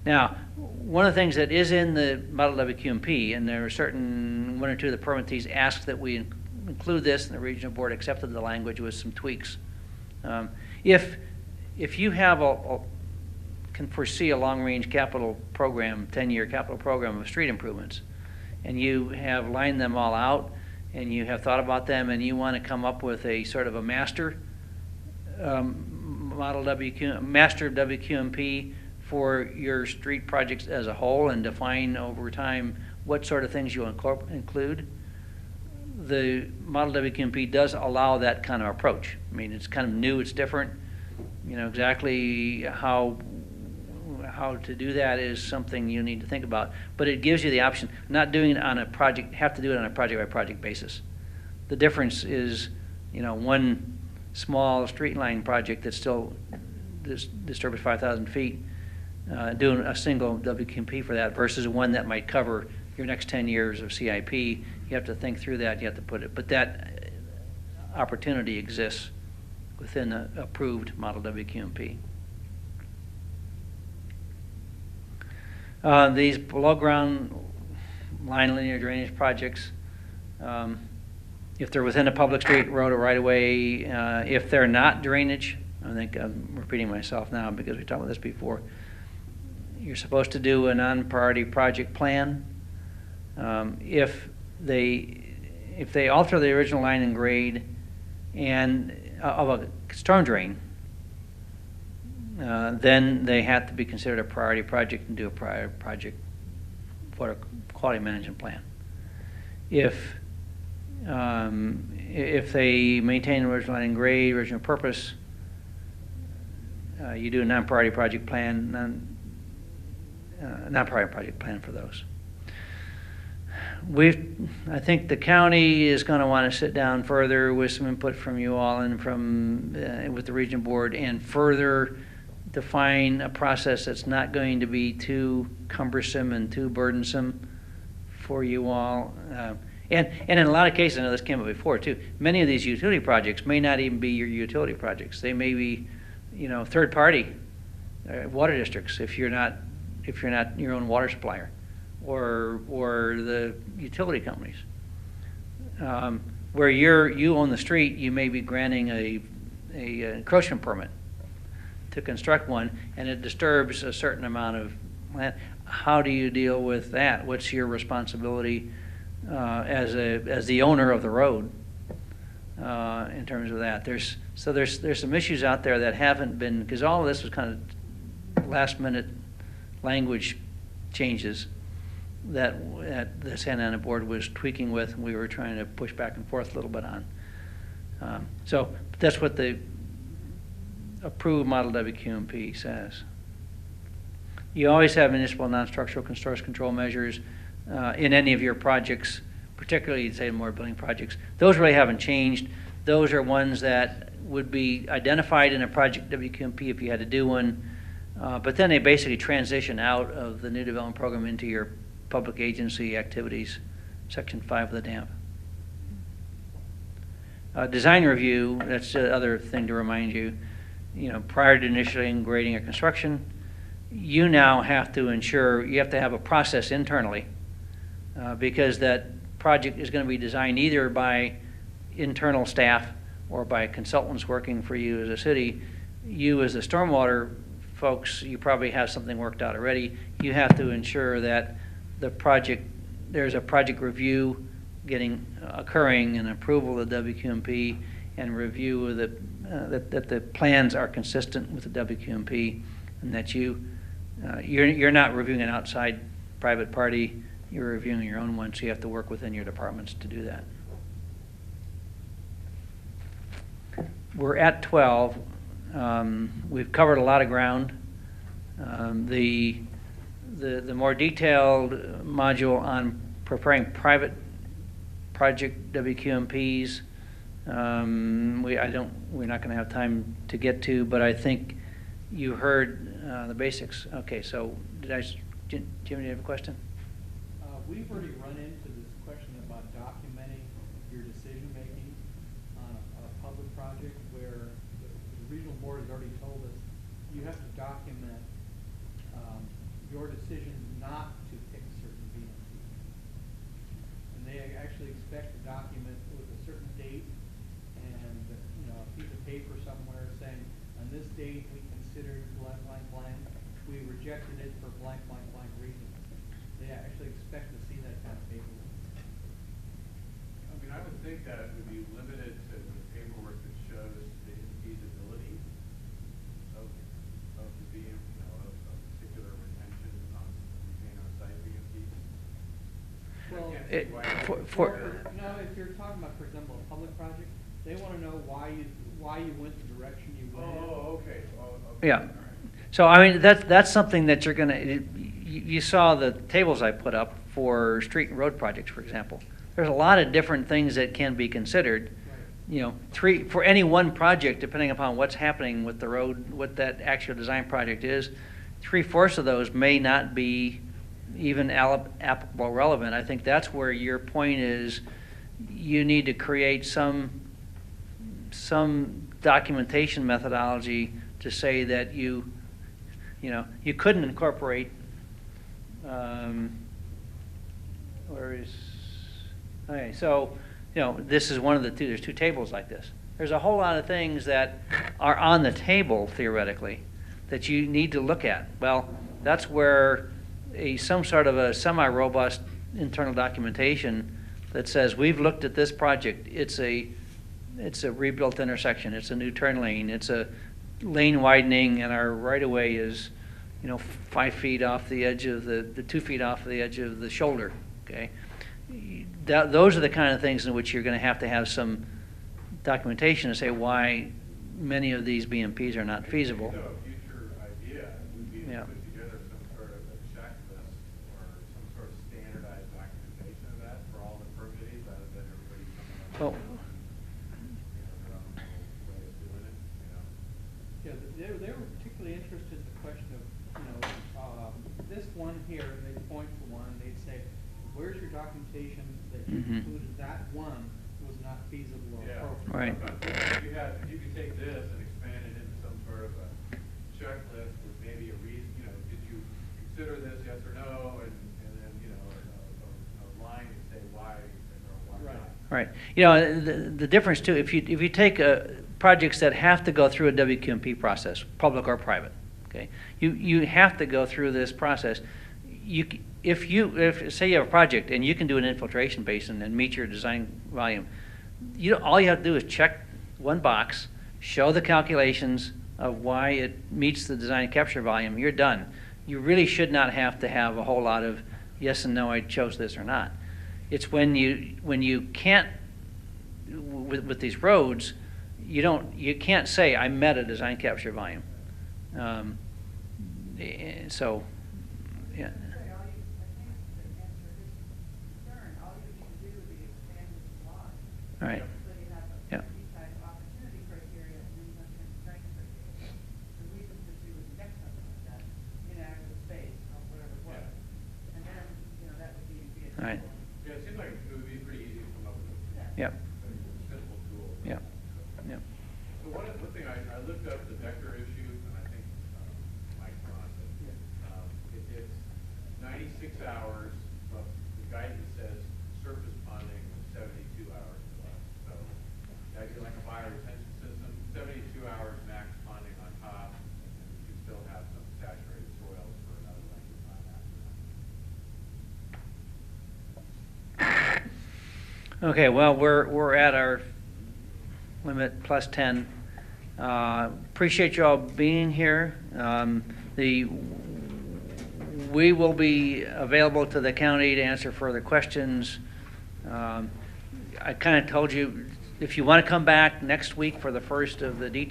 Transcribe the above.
Now, one of the things that is in the model WQMP, and there are certain, one or two of the permittees asked that we include this, and the regional board accepted the language with some tweaks. If you have can foresee a long-range capital program, 10-year capital program of street improvements, and you have lined them all out, and you have thought about them, and you want to come up with a sort of a master master WQMP for your street projects as a whole, and define over time what sort of things you include, the model WQMP does allow that kind of approach. I mean, it's kind of new, it's different. You know, exactly how to do that is something you need to think about, but it gives you the option. Not doing it on a project, have to do it on a project by project basis. The difference is, you know, one small street line project that's still disturbs 5,000 feet, doing a single WQMP for that versus one that might cover your next 10 years of CIP. You have to think through that, you have to put it, but that opportunity exists within the approved model WQMP. These below ground line linear drainage projects, if they're within a public street, road, or right of way, if they're not drainage, I think I'm repeating myself now because we talked about this before, you're supposed to do a non-priority project plan. If they alter the original line and grade and of a storm drain, then they have to be considered a priority project and do a priority project water quality management plan. If they maintain the original line and grade, original purpose, you do a non-priority project plan, non-priority project plan for those. I think the county is going to want to sit down further with some input from you all and from with the region board and further define a process that's not going to be too cumbersome and too burdensome for you all. And in a lot of cases, I know this came up before too, many of these utility projects may not even be your utility projects. They may be, you know, third party water districts if you're not your own water supplier, or the utility companies. Where you own the street, you may be granting a encroachment permit to construct one, and it disturbs a certain amount of land. How do you deal with that? What's your responsibility as the owner of the road in terms of that? There's some issues out there that haven't been, because all of this was kind of last minute language changes that the Santa Ana board was tweaking with, and we were trying to push back and forth a little bit on. So that's what the approved model WQMP says. You always have municipal non-structural source control measures in any of your projects, particularly say more building projects. Those really haven't changed. Those are ones that would be identified in a project WQMP if you had to do one, but then they basically transition out of the new development program into your public agency activities, section 5 of the DAMP. Design review, that's the other thing to remind you, prior to initiating grading or construction, you now have to ensure, you have to have a process internally because that project is going to be designed either by internal staff or by consultants working for you as a city. You as the stormwater folks, you probably have something worked out already. You have to ensure that the project, there's a project review occurring and approval of the WQMP and review of that the plans are consistent with the WQMP, and that you're not reviewing an outside private party, you're reviewing your own one, so you have to work within your departments to do that. We're at 12. We've covered a lot of ground. The more detailed module on preparing private project WQMPs, we're not going to have time to get to, but I think you heard the basics. Okay, so Jim, do you have a question? We've already run into this question about documenting your decision making on a public project, where the regional board has already told us you have to document your decision not to pick certain BMP. And they actually expect a document with a certain date and, you know, a piece of paper somewhere saying, on this date, we considered blank, blank, blank. We rejected it for blank, blank, blank reasons. They actually expect to see that kind of paperwork. I mean, I would think that it would be limited to the paperwork that shows the feasibility of the BM, you know, of particular retention on site BMPs. Well, I can't see why it would for- require- you know, if you're talking about, for example, a public project, they want to know why you went the direction you went. Oh, okay. Oh, okay. Yeah. All right. So, I mean, that's something that you're gonna, you saw the tables I put up for street and road projects, for example. There's a lot of different things that can be considered. Right. You know, for any one project, depending upon what's happening with the road, what that actual design project is, 3/4 of those may not be even applicable relevant. I think that's where your point is, you need to create some documentation methodology to say that you know, you couldn't incorporate, okay, so, you know, this is one of the two, there's two tables like this. There's a whole lot of things that are on the table theoretically that you need to look at. Well, that's where some sort of a semi-robust internal documentation that says, we've looked at this project, it's a rebuilt intersection, it's a new turn lane, it's a lane widening, and our right-of-way is, you know, 5 feet off the edge of the 2 feet off the edge of the shoulder, okay? Those are the kind of things in which you're going to have some documentation to say why many of these BMPs are not feasible. So a future idea would be to Yeah. put together some sort of a checklist or some sort of standardized documentation of that for all the permittees, rather than everybody coming up Well, with their own way of doing it, you know? Yeah, they were particularly interested in the question of, you know, this one here, they point to one, and they'd say, where's your documentation that you Mhm. concluded that one was not feasible or Yeah. appropriate? Right. If you could take this and expand it into some sort of a checklist with maybe a reason, you know, did you consider this, yes or no, and then, you know, a line and say why or why Right. not. right. You know, the difference too, if you take projects that have to go through a WQMP process, public or private, okay, you have to go through this process. If say you have a project and you can do an infiltration basin and meet your design volume, all you have to do is check one box, show the calculations of why it meets the design capture volume, you're done. You really should not have to have a whole lot of yes and no, I chose this or not. It's when you can't, with these roads, you can't say I met a design capture volume. So, yeah. All right. Yeah. All right. Yeah, it seems like it would be pretty easy to come up with Yep. a simple tool. Yep. Yep. So one thing, I looked up the vector issue, and I think Mike Ron said, it's 96 hours, but the guidance says surface ponding is 72 hours plus. So the idea like a bioretention system, 72 hours max ponding on top, and you can still have some saturated soils for another length of time after that. Okay, well, we're at our limit plus 10. Appreciate you all being here. We will be available to the county to answer further questions. I kind of told you, if you want to come back next week for the first of the details.